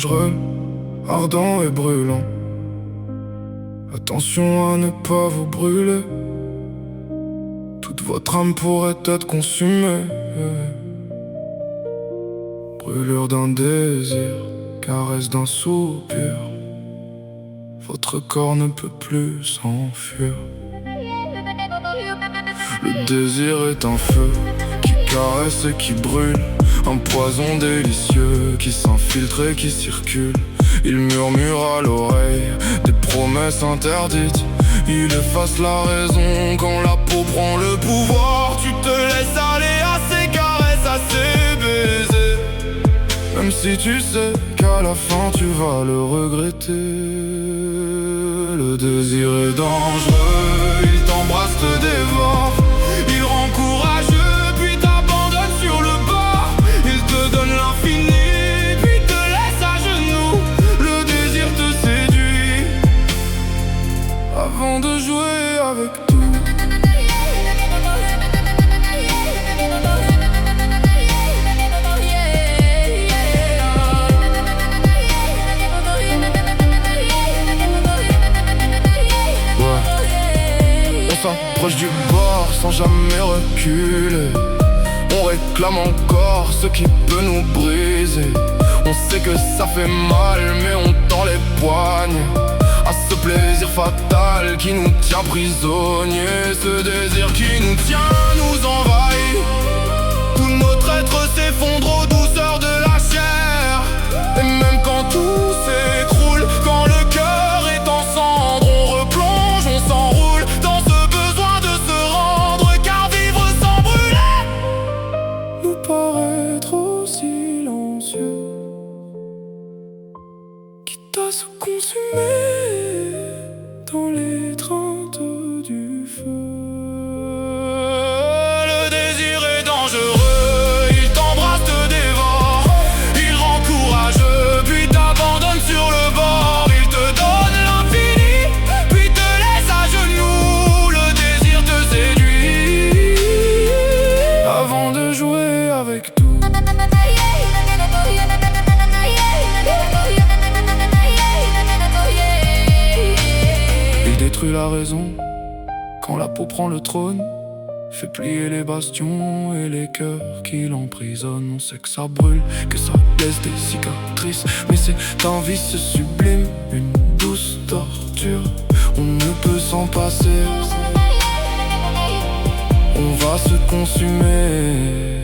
dangereux, ardent et brûlant. Attention à ne pas vous brûler, toute votre âme pourrait être consumée. Brûlure d'un désir, caresse d'un soupir, votre corps ne peut plus s'enfuir. Le désir est un feu qui caresse et qui brûle, un poison délicieux qui s'infiltre et qui circule. Il murmure à l'oreille des promesses interdites. Il efface la raison quand la peau prend le pouvoir. Tu te laisses aller à ses caresses, à ses baisers, même si tu sais qu'à la fin tu vas le regretter. Le désir est dangereux, il t'embrasse, te dévore. Il rend courageux, puis t'abandonne sur le bord. Il te donne l'infini, puis te laisse à genoux. Le désir te séduit avant de jouer avec tout. On s'approche du bord sans jamais reculer. On réclame encore ce qui peut nous briser. On sait que ça fait mal, mais on tend les poignes à ce plaisir fatal qui nous tient prisonniers. Ce désir qui nous tient nous envahit. Tout notre être s'effondre aux douceurs de la chair. Et même quand tout s'écroule, quand le cœur est en cendres, on replonge, on s'enroule dans ce besoin de se rendre. Car vivre sans brûler nous paraît trop silencieux, quitte à se consumer dans l'étreinte du feu. Le désir est dangereux, il t'embrasse, te dévore. Il rend courageux, puis t'abandonne sur le bord. Il te donne l'infini, puis te laisse à genoux. Le désir te séduit avant de jouer avec tout. Il détruit la raison quand la peau prend le trône, fait plier les bastions et les cœurs qui l'emprisonnent. On sait que ça brûle, que ça laisse des cicatrices, mais c'est un vice sublime, une douce torture. On ne peut s'en passer, on va se consumer.